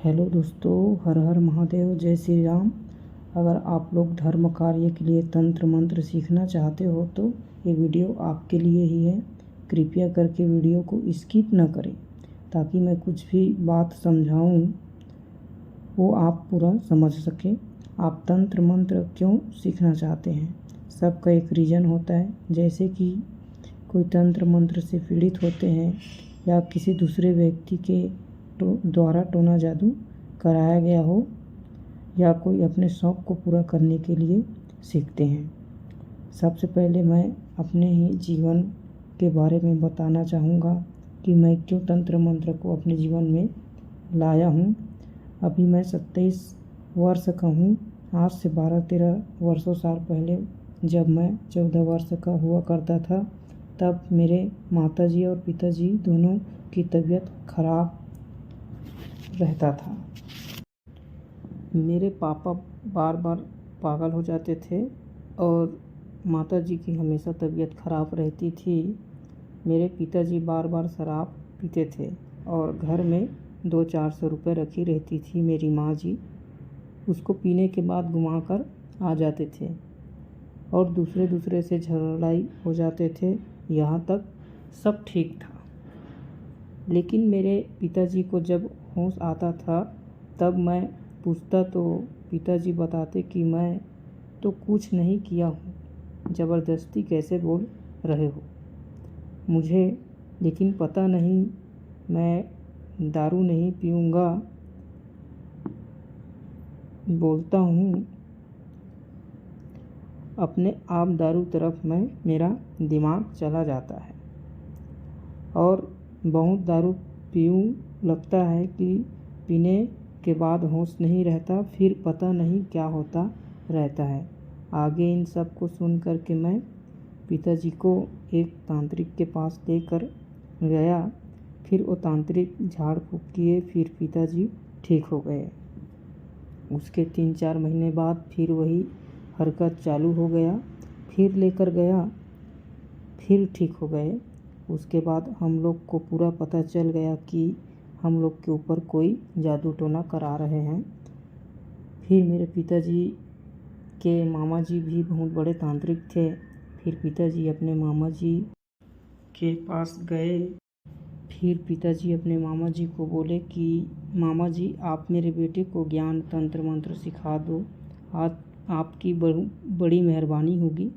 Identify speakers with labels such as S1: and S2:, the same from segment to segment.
S1: Hello दोस्तों, हर हर महादेव, जय श्री राम। अगर आप लोग धर्म कार्य के लिए तंत्र मंत्र सीखना चाहते हो तो ये वीडियो आपके लिए ही है। कृपया करके वीडियो को स्किप न करें ताकि मैं कुछ भी बात समझाऊं वो आप पूरा समझ सकें। आप तंत्र मंत्र क्यों सीखना चाहते हैं, सबका एक रीज़न होता है। जैसे कि कोई तंत्र मंत्र से पीड़ित होते हैं या किसी दूसरे व्यक्ति के द्वारा टोना जादू कराया गया हो, या कोई अपने शौक़ को पूरा करने के लिए सीखते हैं। सबसे पहले मैं अपने ही जीवन के बारे में बताना चाहूँगा कि मैं क्यों तंत्र मंत्र को अपने जीवन में लाया हूँ। अभी मैं 27 वर्ष का हूँ। आज से 12-13 वर्षों साल पहले जब मैं 14 वर्ष का हुआ करता था, तब मेरे माताजी और पिताजी दोनों की तबीयत खराब रहता था। मेरे पापा बार बार पागल हो जाते थे और माताजी की हमेशा तबीयत खराब रहती थी। मेरे पिताजी बार बार शराब पीते थे और घर में 200-400 रुपये रखी रहती थी मेरी माँ जी। उसको पीने के बाद घुमा कर आ जाते थे और दूसरे से झगड़ाई हो जाते थे। यहाँ तक सब ठीक था, लेकिन मेरे पिताजी को जब होश आता था तब मैं पूछता तो पिताजी बताते कि मैं तो कुछ नहीं किया हूँ, ज़बरदस्ती कैसे बोल रहे हो मुझे। लेकिन पता नहीं, मैं दारू नहीं पीऊँगा बोलता हूँ, अपने आप दारू तरफ मेरा दिमाग चला जाता है और बहुत दारू पीऊँ लगता है कि पीने के बाद होश नहीं रहता, फिर पता नहीं क्या होता रहता है। आगे इन सब को सुन कर के मैं पिताजी को एक तांत्रिक के पास लेकर गया। फिर वो तांत्रिक झाड़ फूँक किए, फिर पिताजी ठीक हो गए। उसके 3-4 महीने बाद फिर वही हरकत चालू हो गया। फिर लेकर गया, फिर ठीक हो गए। उसके बाद हम लोग को पूरा पता चल गया कि हम लोग के ऊपर कोई जादू टोना करा रहे हैं। फिर मेरे पिताजी के मामा जी भी बहुत बड़े तांत्रिक थे। फिर पिताजी अपने मामा जी के पास गए। फिर पिताजी अपने मामा जी को बोले कि मामा जी, आप मेरे बेटे को ज्ञान तंत्र मंत्र सिखा दो, आज आपकी बड़ी मेहरबानी होगी।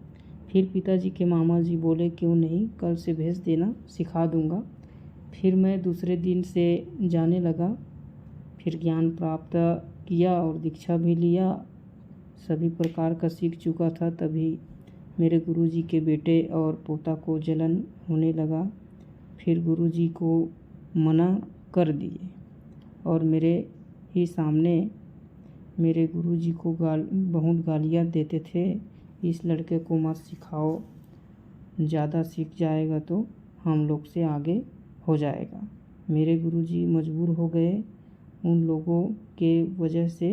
S1: फिर पिताजी के मामा जी बोले क्यों नहीं, कल से भेज देना, सिखा दूंगा। फिर मैं दूसरे दिन से जाने लगा। फिर ज्ञान प्राप्त किया और दीक्षा भी लिया। सभी प्रकार का सीख चुका था। तभी मेरे गुरुजी के बेटे और पोता को जलन होने लगा। फिर गुरुजी को मना कर दिए और मेरे ही सामने मेरे गुरुजी को बहुत गालियाँ देते थे। इस लड़के को मत सिखाओ, ज़्यादा सीख जाएगा तो हम लोग से आगे हो जाएगा। मेरे गुरुजी मजबूर हो गए उन लोगों के वजह से।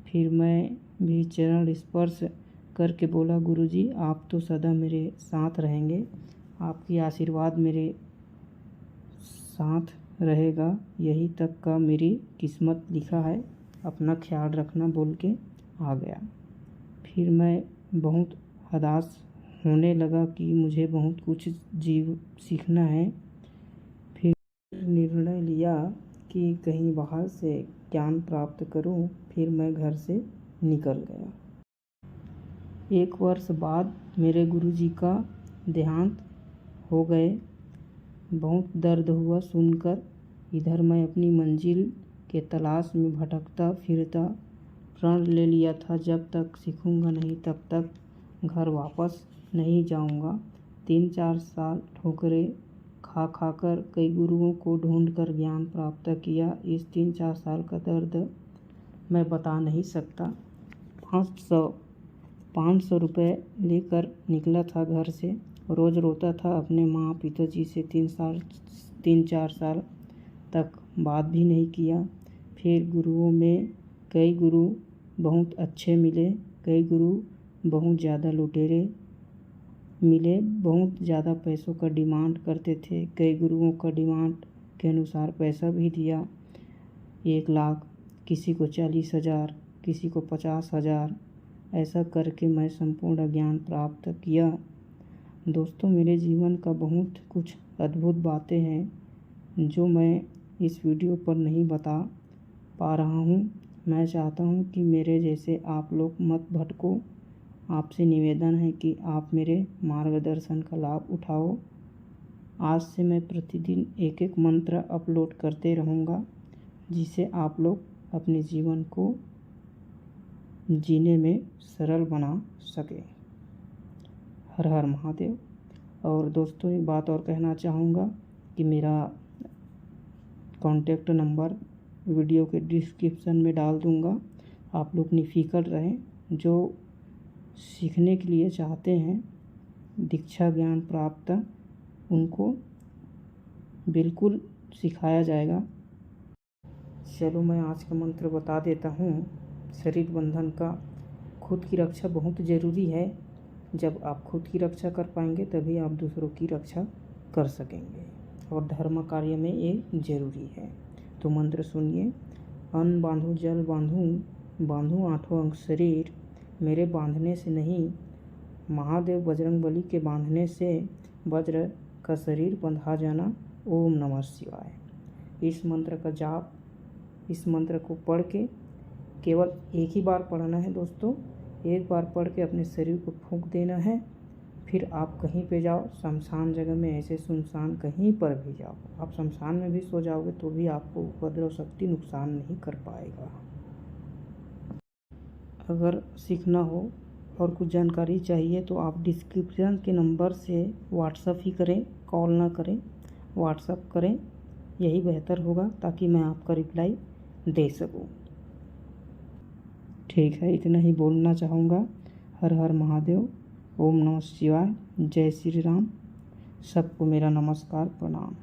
S1: फिर मैं भी चरण स्पर्श करके बोला, गुरुजी आप तो सदा मेरे साथ रहेंगे, आपकी आशीर्वाद मेरे साथ रहेगा, यही तक का मेरी किस्मत लिखा है, अपना ख्याल रखना बोल के आ गया। फिर मैं बहुत हताश होने लगा कि मुझे बहुत कुछ सीखना है। फिर निर्णय लिया कि कहीं बाहर से ज्ञान प्राप्त करूं। फिर मैं घर से निकल गया। 1 वर्ष बाद मेरे गुरुजी का देहांत हो गए। बहुत दर्द हुआ सुनकर। इधर मैं अपनी मंजिल के तलाश में भटकता फिरता प्रण ले लिया था, जब तक सीखूंगा नहीं तब तक घर वापस नहीं जाऊंगा। 3-4 साल ठोकरें खा कर कई गुरुओं को ढूंढकर ज्ञान प्राप्त किया। इस 3-4 साल का दर्द मैं बता नहीं सकता। 500 रुपये लेकर निकला था घर से। रोज़ रोता था अपने माँ पिताजी से। 3-4 साल तक बात भी नहीं किया। फिर गुरुओं में कई गुरु बहुत अच्छे मिले, कई गुरु बहुत ज़्यादा लुटेरे मिले, बहुत ज़्यादा पैसों का डिमांड करते थे। कई गुरुओं का डिमांड के अनुसार पैसा भी दिया, 1 लाख किसी को 40,000, किसी को 50,000, ऐसा करके मैं संपूर्ण ज्ञान प्राप्त किया। दोस्तों, मेरे जीवन का बहुत कुछ अद्भुत बातें हैं जो मैं इस वीडियो पर नहीं बता पा रहा हूँ। मैं चाहता हूँ कि मेरे जैसे आप लोग मत भटको। आपसे निवेदन है कि आप मेरे मार्गदर्शन का लाभ उठाओ। आज से मैं प्रतिदिन एक एक मंत्र अपलोड करते रहूँगा, जिसे आप लोग अपने जीवन को जीने में सरल बना सकें। हर हर महादेव। और दोस्तों, एक बात और कहना चाहूँगा कि मेरा कॉन्टैक्ट नंबर वीडियो के डिस्क्रिप्शन में डाल दूँगा। आप लोग निफ़िक्र रहें। जो सीखने के लिए चाहते हैं दीक्षा ज्ञान प्राप्त, उनको बिल्कुल सिखाया जाएगा। चलो मैं आज का मंत्र बता देता हूँ। शरीर बंधन का खुद की रक्षा बहुत ज़रूरी है। जब आप खुद की रक्षा कर पाएंगे तभी आप दूसरों की रक्षा कर सकेंगे, और धर्म कार्य में ये ज़रूरी है। तो मंत्र सुनिए। अन्न बांधूं जल बांधूं, बांधूं आठों अंग शरीर, मेरे बांधने से नहीं महादेव बजरंगबली के बांधने से वज्र का शरीर बंधा जाना। ओम नमः शिवाय। इस मंत्र का जाप, इस मंत्र को पढ़ के केवल एक ही बार पढ़ना है दोस्तों। एक बार पढ़ के अपने शरीर को फूंक देना है। फिर आप कहीं पे जाओ, शमशान जगह में, ऐसे सुनसान कहीं पर भी जाओ, आप शमशान में भी सो जाओगे तो भी आपको उपद्रव शक्ति नुकसान नहीं कर पाएगा। अगर सीखना हो और कुछ जानकारी चाहिए तो आप डिस्क्रिप्शन के नंबर से व्हाट्सएप ही करें, कॉल ना करें, व्हाट्सएप करें। यही बेहतर होगा ताकि मैं आपका रिप्लाई दे सकूं। ठीक है, इतना ही बोलना चाहूँगा। हर हर महादेव। ओम नमः शिवाय। जय श्री राम। सबको मेरा नमस्कार, प्रणाम।